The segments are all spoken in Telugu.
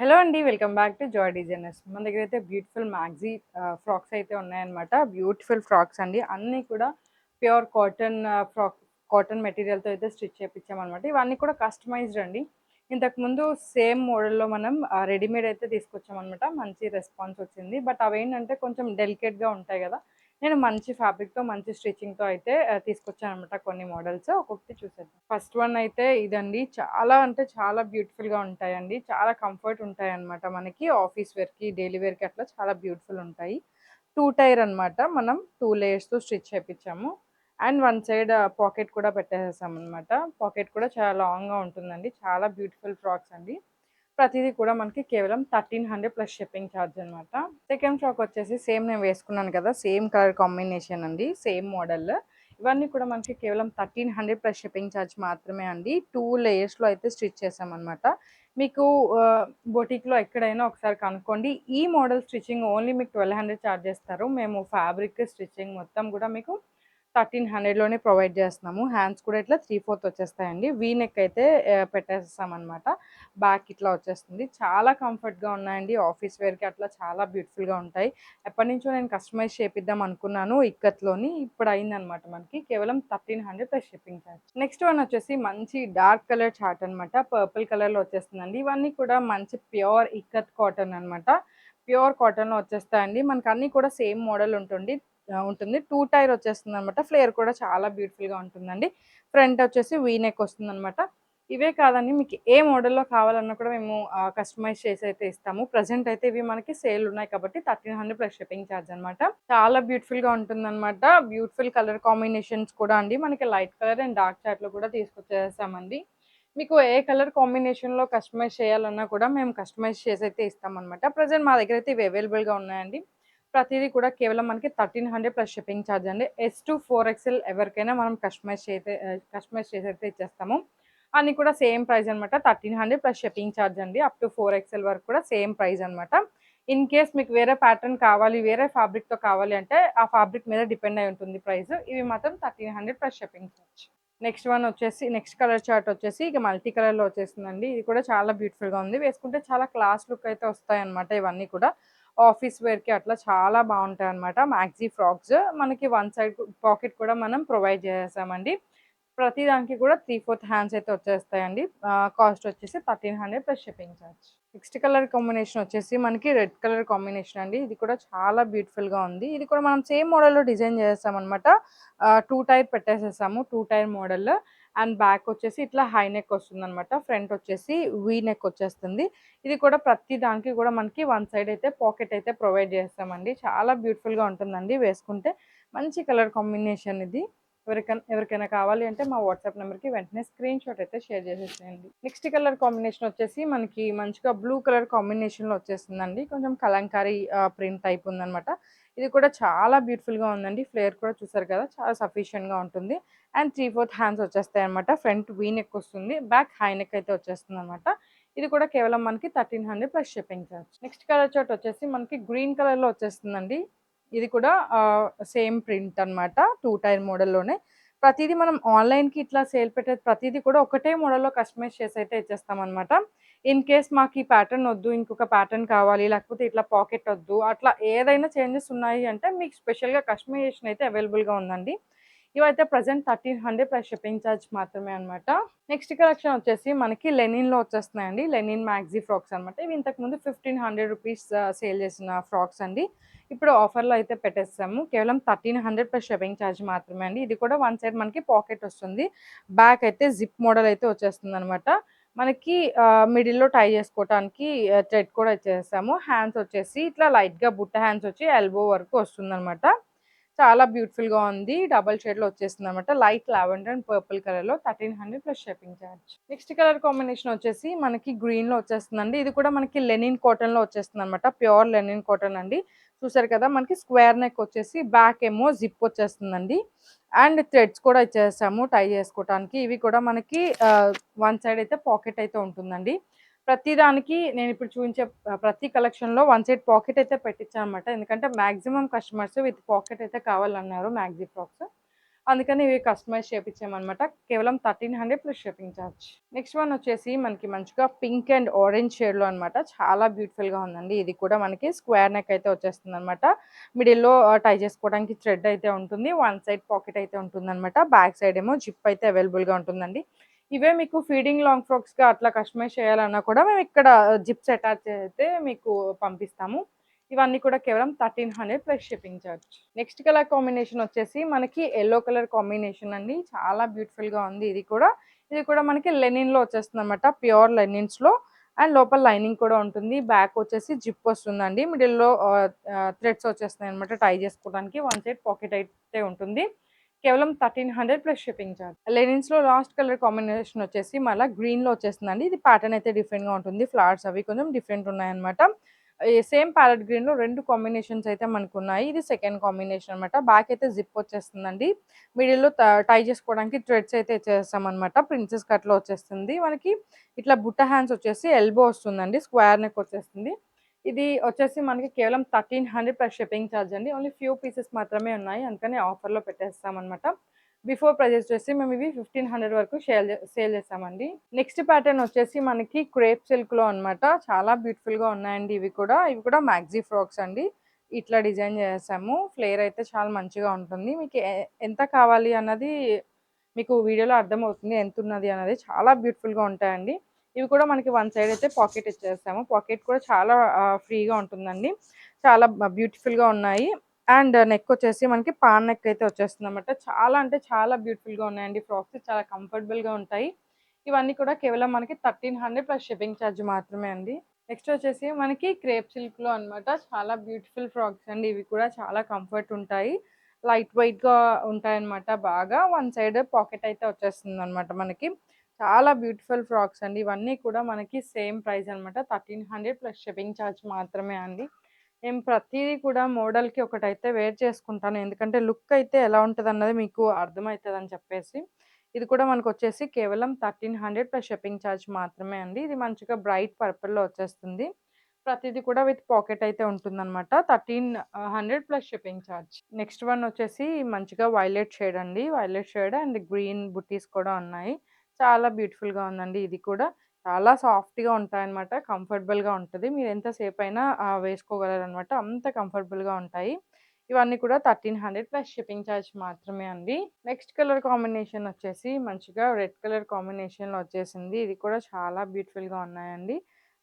హలో అండి. Welcome back to Joy designers. మన దగ్గరైతే బ్యూటిఫుల్ మ్యాక్సీ ఫ్రాక్స్ అయితే ఉన్నాయన్నమాట. బ్యూటిఫుల్ ఫ్రాక్స్ అండి. అన్నీ కూడా ప్యూర్ కాటన్ కాటన్ మెటీరియల్‌తో అయితే స్టిచ్ చేపిచ్చామన్నమాట. ఇవన్నీ కూడా కస్టమైజ్డ్ అండి. ఇంతకుముందు సేమ్ మోడల్‌లో మనం రెడీమేడ్ అయితే తీసుకొచ్చామన్నమాట. మంచి రెస్పాన్స్ వచ్చింది. బట్ అవేంటంటే కొంచెం డెలికేట్‌గా ఉంటాయి గదా! నేను మంచి ఫ్యాబ్రిక్‌తో, మంచి స్టిచ్చింగ్‌తో అయితే తీసుకొచ్చానన్నమాట కొన్ని మోడల్స్. ఒక్కొక్కటి చూసేద్దాం. ఫస్ట్ వన్ అయితే ఇదండి. చాలా అంటే చాలా బ్యూటిఫుల్‌గా ఉంటాయండి. చాలా కంఫర్ట్ ఉంటాయన్నమాట మనకి. ఆఫీస్ వేర్‌కి, డైలీ వేర్‌కి అట్లా చాలా బ్యూటిఫుల్ ఉంటాయి. 2 టైర్ అన్నమాట. మనం 2 లేయర్స్‌తో స్టిచ్ చేపిచ్చాము. అండ్ వన్ సైడ్ పాకెట్ కూడా పెట్టేసేసామన్నమాట. పాకెట్ కూడా చాలా లాంగ్‌గా ఉంటుందండి. చాలా బ్యూటిఫుల్ ఫ్రాక్స్ అండి. ప్రతీది కూడా మనకి కేవలం 1300 ప్లస్ షిప్పింగ్ ఛార్జ్ అనమాట. సెకండ్ ఫ్రాక్ వచ్చేసి సేమ్ నేను వేసుకున్నాను కదా! సేమ్ కలర్ కాంబినేషన్ అండి. Same model. ఇవన్నీ కూడా మనకి కేవలం 1300 ప్లస్ షిప్పింగ్ ఛార్జ్ మాత్రమే అండి. 2 లేయర్స్‌లో అయితే స్టిచ్ చేశామనమాట. మీకు బొటిక్‌లో ఎక్కడైనా ఒకసారి కనుక్కోండి. ఈ మోడల్ స్టిచ్చింగ్ ఓన్లీ మీకు 1200 చార్జ్ చేస్తారు. మేము ఫ్యాబ్రిక్, స్టిచ్చింగ్ మొత్తం కూడా మీకు 1300లోనే ప్రొవైడ్ చేస్తున్నాము. హ్యాండ్స్ కూడా ఇట్లా 3/4 వచ్చేస్తాయండి. వీ నెక్ అయితే పెట్టేస్తామనమాట. బ్యాక్ ఇట్లా వచ్చేస్తుంది. చాలా కంఫర్ట్‌గా ఉన్నాయండి. ఆఫీస్ వేర్‌కి అట్లా చాలా బ్యూటిఫుల్‌గా ఉంటాయి. ఎప్పటినుంచో నేను కస్టమైజ్ చేపిద్దాం అనుకున్నాను ఇక్కత్‌లోని. ఇప్పుడు అయిందనమాట మనకి. కేవలం 1300 plus shipping charge. Next one వచ్చేసి మంచి డార్క్ కలర్ చార్ట్ అనమాట. పర్పుల్ కలర్‌లో వచ్చేస్తుందండి. ఇవన్నీ కూడా మంచి ప్యూర్ ఇక్కత్ కాటన్ అనమాట. ప్యూర్ కాటన్‌లో వచ్చేస్తాయండి. మనకు అన్నీ కూడా సేమ్ మోడల్ ఉంటుంది. 2 టైర్ వచ్చేస్తుందనమాట. ఫ్లేర్ కూడా చాలా బ్యూటిఫుల్‌గా ఉంటుందండి. ఫ్రంట్ వచ్చేసి వీ నెక్ వస్తుందనమాట. ఇవే కాదండి మీకు ఏ మోడల్‌లో కావాలన్నా కూడా మేము కస్టమైజ్ చేసి అయితే ఇస్తాము. ప్రెజెంట్ అయితే ఇవి మనకి సేల్ ఉన్నాయి కాబట్టి 1300 ప్లస్ షిప్పింగ్ చార్జ్ అనమాట. చాలా బ్యూటిఫుల్‌గా ఉంటుందనమాట. బ్యూటిఫుల్ కలర్ కాంబినేషన్స్ కూడా అండి. మనకి లైట్ కలర్ అండ్ డార్క్ చార్ట్‌లో కూడా తీసుకొచ్చేసామండి. మీకు ఏ కలర్ కాంబినేషన్‌లో కస్టమైజ్ చేయాలన్నా కూడా మేము కస్టమైజ్ చేసి అయితే ఇస్తామనమాట. ప్రెజెంట్ మా దగ్గర అయితే ఇవి అవైలబుల్‌గా ఉన్నాయండి. ప్రతీది కూడా కేవలం మనకి 1300 ప్లస్ షిప్పింగ్ చార్జ్ అండి. ఎస్ టు 4 ఎవరికైనా మనం కస్టమైజ్ చేసి అయితే ఇచ్చేస్తాము. అన్నీ కూడా సేమ్ ప్రైస్ అనమాట. 1300 ప్లస్ షిప్పింగ్ చార్జ్ అండి. అప్ టు 4 వరకు కూడా సేమ్ ప్రైస్ అనమాట. ఇన్ కేస్ మీకు వేరే ప్యాటర్న్ కావాలి, వేరే ఫ్యాబ్రిక్‌తో కావాలి అంటే ఆ ఫ్యాబ్రిక్ మీద డిపెండ్ అయి ఉంటుంది ప్రైస్. ఇవి మాత్రం 1300 plus shipping charge. Next one వచ్చేసి నెక్స్ట్ కలర్ చార్ట్ వచ్చేసి ఇక మల్టీ కలర్‌లో వచ్చేసిందండి. ఇది కూడా చాలా బ్యూటిఫుల్‌గా ఉంది. వేసుకుంటే చాలా క్లాస్ లుక్ అయితే వస్తాయన్నమాట ఇవన్నీ కూడా. ఆఫీస్ వేర్‌కి అట్లా చాలా బావుంటాయన్నమాట. Maxi frocks. మనకి వన్ సైడ్ పాకెట్ కూడా మనం ప్రొవైడ్ చేసేసామండి. ప్రతి దానికి కూడా 3/4 హ్యాండ్స్ అయితే వచ్చేస్తాయండి. కాస్ట్ వచ్చేసి 1300 plus shipping charge. Next colour combination వచ్చేసి మనకి రెడ్ కలర్ కాంబినేషన్ అండి. ఇది కూడా చాలా బ్యూటిఫుల్‌గా ఉంది. ఇది కూడా మనం సేమ్ మోడల్‌లో డిజైన్ చేసేసామనమాట. 2 టైర్ పెట్టేసేసాము. 2 టైర్ మోడల్. అండ్ బ్యాక్ వచ్చేసి ఇట్లా హై నెక్ వస్తుందనమాట. ఫ్రంట్ వచ్చేసి వీ నెక్ వచ్చేస్తుంది. ఇది కూడా ప్రతి దానికి కూడా మనకి వన్ సైడ్ అయితే పాకెట్ అయితే ప్రొవైడ్ చేస్తామండి. చాలా బ్యూటిఫుల్‌గా ఉంటుందండి వేసుకుంటే. మంచి కలర్ కాంబినేషన్ ఇది. ఎవరికైనా కావాలి అంటే మా వాట్సాప్ నెంబర్‌కి వెంటనే స్క్రీన్‌షాట్ అయితే షేర్ చేసేసేయండి. నెక్స్ట్ కలర్ కాంబినేషన్ వచ్చేసి మనకి మంచిగా బ్లూ కలర్ కాంబినేషన్‌లో వచ్చేస్తుందండి. కొంచెం కలంకారీ ప్రింట్ టైప్ ఉందనమాట. ఇది కూడా చాలా బ్యూటిఫుల్‌గా ఉందండి. ఫ్లేర్ కూడా చూసారు కదా! చాలా సఫిషియెంట్‌గా ఉంటుంది. అండ్ 3/4 హ్యాండ్స్ వచ్చేస్తాయన్నమాట. ఫ్రంట్ వీ నెక్ వస్తుంది. బ్యాక్ హై నెక్ అయితే వచ్చేస్తుందనమాట. ఇది కూడా కేవలం మనకి 1300 plus shipping charge. Next colour chart వచ్చేసి మనకి గ్రీన్ కలర్‌లో వచ్చేస్తుందండి. ఇది కూడా సేమ్ ప్రింట్ అన్నమాట. 2 టైర్ మోడల్‌లోనే. ప్రతీదీ మనం ఆన్‌లైన్‌కి ఇట్లా సేల్ పెట్టేది ప్రతీదీ కూడా ఒకటే మోడల్‌లో కస్టమైజ్ చేసైతే ఇచ్చేస్తామన్నమాట. ఇన్ కేస్ మాకు ఈ ప్యాటర్న్ వద్దు, ఇంకొక ప్యాటర్న్ కావాలి, లేకపోతే ఇట్లా పాకెట్ వద్దు, అట్లా ఏదైనా చేంజెస్ ఉన్నాయి అంటే మీకు స్పెషల్‌గా కస్టమైజేషన్ అయితే అవైలబుల్‌గా ఉందండి. ఇవైతే ప్రెజెంట్ 1300 ప్లస్ షిప్పింగ్ చార్జ్ మాత్రమే అన్నమాట. నెక్స్ట్ కలెక్షన్ వచ్చేసి మనకి లెనిన్‌లో వచ్చేస్తున్నాయండి. లెనిన్ మ్యాక్సీ ఫ్రాక్స్ అన్నమాట. ఇవి ఇంతకుముందు 1500 రూపీస్ సేల్ చేసిన ఫ్రాక్స్ అండి. ఇప్పుడు ఆఫర్‌లో అయితే పెట్టేసాము. కేవలం 1300 ప్లస్ షిప్పింగ్ చార్జ్ మాత్రమే అండి. ఇది కూడా వన్ సైడ్ మనకి పాకెట్ వస్తుంది. బ్యాక్ అయితే జిప్ మోడల్ అయితే వచ్చేస్తుందనమాట. మనకి మిడిల్‌లో టై చేసుకోవటానికి థ్రెడ్ కూడా ఇచ్చేసాము. హ్యాండ్స్ వచ్చేసి ఇట్లా లైట్‌గా బుట్ట హ్యాండ్స్ వచ్చి ఎల్బో వరకు వస్తుందనమాట. చాలా బ్యూటిఫుల్‌గా ఉంది. డబుల్ షేడ్‌లో వచ్చేసిందనమాట. లైట్ లావెండర్ అండ్ పర్పుల్ కలర్‌లో 1300 plus shipping charge. Next colour combination వచ్చేసి మనకి గ్రీన్‌లో వచ్చేస్తుందండి. ఇది కూడా మనకి లెనిన్ కాటన్‌లో వచ్చేస్తుందనమాట. ప్యూర్ లెనిన్ కాటన్ అండి. చూసారు కదా! మనకి స్క్వేర్ నెక్ వచ్చేసి బ్యాక్ ఏమో జిప్ వచ్చేస్తుందండి. అండ్ థ్రెడ్స్ కూడా ఇచ్చేసాము టై చేసుకోవటానికి. ఇవి కూడా మనకి వన్ సైడ్ అయితే పాకెట్ అయితే ఉంటుందండి. ప్రతి దానికి నేనిప్పుడు చూయించే ప్రతి కలెక్షన్‌లో వన్ సైడ్ పాకెట్ అయితే పెట్టించాననమాట. ఎందుకంటే మాక్సిమం కస్టమర్స్ విత్ పాకెట్ అయితే కావాలన్నారు మ్యాక్సీ ఫ్రాక్స్. అందుకని ఇవి కస్టమైజ్ చేపించామనమాట. కేవలం 1300 plus shipping charge. Next one వచ్చేసి మనకి మంచిగా పింక్ అండ్ ఆరెంజ్ షేడ్‌లో అనమాట. చాలా బ్యూటిఫుల్‌గా ఉందండి. ఇది కూడా మనకి స్క్వేర్ నెక్ అయితే వచ్చేస్తుందనమాట. మిడిల్‌లో టై చేసుకోవడానికి థ్రెడ్ అయితే ఉంటుంది. వన్ సైడ్ పాకెట్ అయితే ఉంటుందనమాట. బ్యాక్ సైడ్ ఏమో జిప్ అయితే అవైలబుల్‌గా ఉంటుందండి. ఇవే మీకు ఫీడింగ్ లాంగ్ ఫ్రాక్స్‌గా అట్లా కస్టమైజ్ చేయాలన్నా కూడా మేము ఇక్కడ జిప్స్ అటాచ్ అయితే మీకు పంపిస్తాము. ఇవన్నీ కూడా కేవలం 1300 plus shipping charge. Next colour combination వచ్చేసి మనకి యెల్లో కలర్ కాంబినేషన్ అండి. చాలా బ్యూటిఫుల్‌గా ఉంది ఇది కూడా. ఇది కూడా మనకి లెనిన్‌లో వచ్చేస్తుందన్నమాట. ప్యూర్ లెనిన్స్‌లో అండ్ లోపల లైనింగ్ కూడా ఉంటుంది. బ్యాక్ వచ్చేసి జిప్ వస్తుందండి. మిడిల్‌లో థ్రెడ్స్ వచ్చేస్తున్నాయన్నమాట టై చేసుకోవడానికి. వన్ సైడ్ పాకెట్ అయితే ఉంటుంది. కేవలం 1300 ప్లస్ షిప్పింగ్ ఛార్జ్. లెనిన్స్‌లో లాస్ట్ కలర్ కాంబినేషన్ వచ్చేసి మళ్ళా గ్రీన్‌లో వచ్చేస్తుందండి. ఇది ప్యాటర్న్ అయితే డిఫరెంట్‌గా ఉంటుంది. ఫ్లవర్స్ అవి కొంచెం డిఫరెంట్ ఉన్నాయన్నమాట. ఈ సేమ్ ప్యారెట్ గ్రీన్‌లో 2 కాంబినేషన్స్ అయితే మనకున్నాయి. ఇది సెకండ్ కాంబినేషన్ అనమాట. బ్యాక్ అయితే జిప్ వచ్చేస్తుందండి. మిడిల్‌లో టై చేసుకోవడానికి థ్రెడ్స్ అయితే ఇచ్చేస్తామనమాట. ప్రిన్సెస్ కట్‌లో వచ్చేస్తుంది. మనకి ఇట్లా బుట్ట హ్యాండ్స్ వచ్చేసి ఎల్బో వస్తుందండి. స్క్వేర్ నెక్ వచ్చేస్తుంది. ఇది వచ్చేసి మనకి కేవలం 1300 ప్లస్ షిప్పింగ్ ఛార్జ్ అండి. ఓన్లీ ఫ్యూ పీసెస్ మాత్రమే ఉన్నాయి. అందుకని ఆఫర్‌లో పెట్టేస్తామనమాట. బిఫోర్ ప్రైస్ వచ్చేసి మేము ఇవి 1500 వరకు సేల్ చేసామండి. నెక్స్ట్ ప్యాటర్న్ వచ్చేసి మనకి క్రేప్ సిల్క్‌లో అనమాట. చాలా బ్యూటిఫుల్‌గా ఉన్నాయండి ఇవి కూడా. ఇవి కూడా మ్యాక్సీ ఫ్రాక్స్ అండి. ఇట్లా డిజైన్ చేసాము. ఫ్లేర్ అయితే చాలా మంచిగా ఉంటుంది. మీకు ఎంత కావాలి అన్నది మీకు వీడియోలో అర్థమవుతుంది. ఎంతున్నది అన్నది. చాలా బ్యూటిఫుల్‌గా ఉంటాయండి. ఇవి కూడా మనకి వన్ సైడ్ అయితే పాకెట్ ఇచ్చేస్తాము. పాకెట్ కూడా చాలా ఫ్రీగా ఉంటుందండి. చాలా బ్యూటిఫుల్‌గా ఉన్నాయి. అండ్ నెక్ వచ్చేసి మనకి పాన్ నెక్ అయితే వచ్చేస్తుందన్నమాట. చాలా అంటే చాలా బ్యూటిఫుల్‌గా ఉన్నాయండి ఫ్రాక్స్. చాలా కంఫర్టబుల్‌గా ఉంటాయి. ఇవన్నీ కూడా కేవలం మనకి 1300 ప్లస్ షిప్పింగ్ ఛార్జ్ మాత్రమే అండి. నెక్స్ట్ వచ్చేసి మనకి క్రేప్ సిల్క్‌లో అన్నమాట. చాలా బ్యూటిఫుల్ ఫ్రాక్స్ అండి. ఇవి కూడా చాలా కంఫర్ట్ ఉంటాయి. లైట్ వెయిట్‌గా ఉంటాయన్నమాట బాగా. వన్ సైడ్ పాకెట్ అయితే వచ్చేస్తుందన్నమాట మనకి. చాలా బ్యూటిఫుల్ ఫ్రాక్స్ అండి. ఇవన్నీ కూడా మనకి సేమ్ ప్రైస్ అన్నమాట. 1300 ప్లస్ షిప్పింగ్ ఛార్జ్ మాత్రమే అండి. నేను ప్రతీది కూడా మోడల్‌కి ఒకటైతే వేర్ చేసుకుంటాను. ఎందుకంటే లుక్ అయితే ఎలా ఉంటదన్నది మీకు అర్థమైతదని చెప్పేసి. ఇది కూడా మనకొచ్చేసి కేవలం 1300 ప్లస్ షిప్పింగ్ ఛార్జ్ మాత్రమే అండి. ఇది మంచిగా బ్రైట్ పర్పుల్‌లో వచ్చేస్తుంది. ప్రతీది కూడా విత్ పాకెట్ అయితే ఉంటుందనమాట. 1300 plus shipping charge. Next one వచ్చేసి మంచిగా వైలెట్ షేడ్ అండి. వైలెట్ షేడ్ అండ్ గ్రీన్ బుట్టీస్ కూడా ఉన్నాయి. చాలా బ్యూటిఫుల్‌గా ఉందండి ఇది కూడా. చాలా సాఫ్ట్‌గా ఉంటాయన్నమాట. కంఫర్టబుల్‌గా ఉంటది. మీరు ఎంత సేపైనా వేసుకోగలరనమాట. అంత కంఫర్టబుల్‌గా ఉంటాయి. ఇవన్నీ కూడా 1300 ప్లస్ షిప్పింగ్ ఛార్జ్ మాత్రమే అండి. నెక్స్ట్ కలర్ కాంబినేషన్ వచ్చేసి మంచిగా రెడ్ కలర్ కాంబినేషన్‌లో వచ్చేసింది. ఇది కూడా చాలా బ్యూటిఫుల్‌గా ఉన్నాయండి.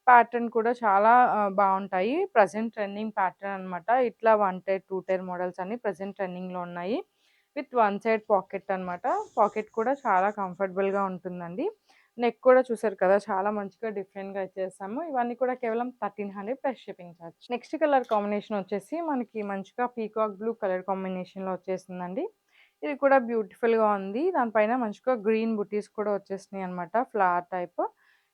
ప్యాటర్న్ కూడా చాలా బావుంటాయి. ప్రెజెంట్ ట్రెండింగ్ ప్యాటర్న్ అనమాట. ఇట్లా 1 టైర్, 2 టైర్ మోడల్స్ అన్నీ ప్రెజెంట్ ట్రెండింగ్‌లో ఉన్నాయి. విత్ వన్ సైడ్ పాకెట్ అనమాట. పాకెట్ కూడా చాలా కంఫర్టబుల్‌గా ఉంటుందండి. నెక్ కూడా చూసారు కదా! చాలా మంచిగా డిఫరెంట్‌గా ఇచ్చేసాము. ఇవన్నీ కూడా కేవలం 1300 plus shipping charge. Next colour combination వచ్చేసి మనకి మంచిగా పీకాక్ బ్లూ కలర్ కాంబినేషన్‌లో వచ్చేసిందండి. ఇది కూడా బ్యూటిఫుల్‌గా ఉంది. దానిపైన మంచిగా గ్రీన్ బుటీస్ కూడా వచ్చేసినాయి అనమాట. Flower type.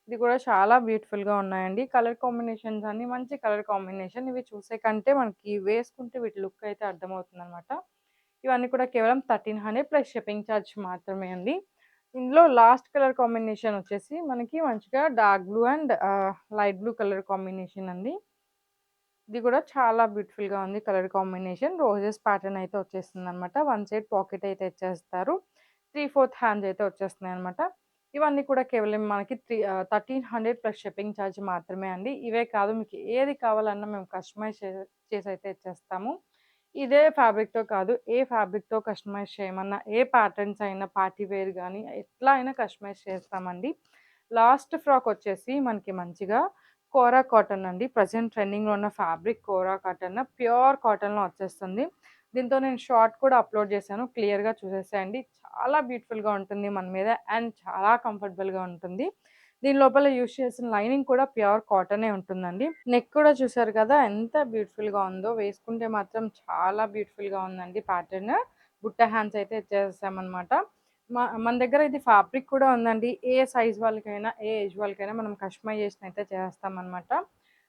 ఇది కూడా చాలా బ్యూటిఫుల్‌గా ఉన్నాయండి. కలర్ కాంబినేషన్స్ అన్నీ మంచి కలర్ కాంబినేషన్. ఇవి చూసే కంటే మనకి వేసుకుంటే వీటి లుక్ అయితే అర్థమవుతుందనమాట. ఇవన్నీ కూడా కేవలం 1300 ప్లస్ షిప్పింగ్ ఛార్జ్ మాత్రమే అండి. ఇందులో లాస్ట్ కలర్ కాంబినేషన్ వచ్చేసి మనకి మంచిగా dark blue and light blue colour combination అండి. ఇది కూడా చాలా బ్యూటిఫుల్‌గా ఉంది కలర్ కాంబినేషన్. రోజెస్ ప్యాటర్న్ అయితే వచ్చేస్తుందనమాట. వన్ సైడ్ పాకెట్ అయితే ఇచ్చేస్తారు. 3/4 హ్యాండ్స్ అయితే వచ్చేస్తున్నాయన్నమాట. ఇవన్నీ కూడా కేవలం మనకి 1300 ప్లస్ షిప్పింగ్ ఛార్జ్ మాత్రమే అండి. ఇవే కాదు మీకు ఏది కావాలన్నా మేము కస్టమైజ్ చేసైతే ఇచ్చేస్తాము. ఇదే ఫ్యాబ్రిక్‌తో కాదు, ఏ ఫ్యాబ్రిక్‌తో కస్టమైజ్ చేయమన్నా, ఏ ప్యాటర్న్స్ అయినా పార్టీ వేర్ గానీ, ఎట్లా అయినా కస్టమైజ్ చేస్తామండి. లాస్ట్ ఫ్రాక్ వచ్చేసి మనకి మంచిగా కోరా కాటన్ అండి. ప్రెజెంట్ ట్రెండింగ్‌లో ఉన్న ఫ్యాబ్రిక్ కోరా కాటన్. ప్యూర్ కాటన్‌లో వచ్చేస్తుంది. దీంతో నేను షార్ట్ కూడా అప్‌లోడ్ చేశాను. క్లియర్‌గా చూసేసేయండి. చాలా బ్యూటిఫుల్‌గా ఉంటుంది మన మీద అండ్ చాలా కంఫర్టబుల్‌గా ఉంటుంది. దీని లోపల యూజ్ చేసిన లైనింగ్ కూడా ప్యూర్ కాటనే ఉంటుందండి. నెక్ కూడా చూసారు కదా! ఎంత బ్యూటిఫుల్‌గా ఉందో. వేసుకుంటే మాత్రం చాలా బ్యూటిఫుల్‌గా ఉందండి ప్యాటర్న్. బుట్ట హ్యాండ్స్ అయితే ఇచ్చేసామనమాట. మన దగ్గర ఇది ఫ్యాబ్రిక్ కూడా ఉందండి. ఏ సైజ్ వాళ్ళకైనా, ఏ ఏజ్ వాళ్ళకైనా మనం కస్టమైజేషన్ అయితే చేస్తామనమాట.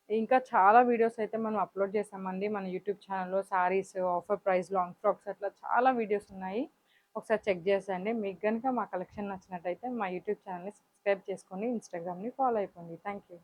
ఇంకా చాలా వీడియోస్ అయితే మనం అప్‌లోడ్ చేసామండి మన యూట్యూబ్ ఛానెల్‌లో. Saris, offer price, long frocks అట్లా చాలా వీడియోస్ ఉన్నాయి. ఒకసారి చెక్ చేసేయండి. మీకు గనుక మా కలెక్షన్ నచ్చినట్టయితే మా యూట్యూబ్ ఛానెల్‌ని సబ్స్క్రైబ్ చేసుకోండి. ఇన్‌స్టాగ్రామ్‌ని ఫాలో అయిపోండి. Thank you.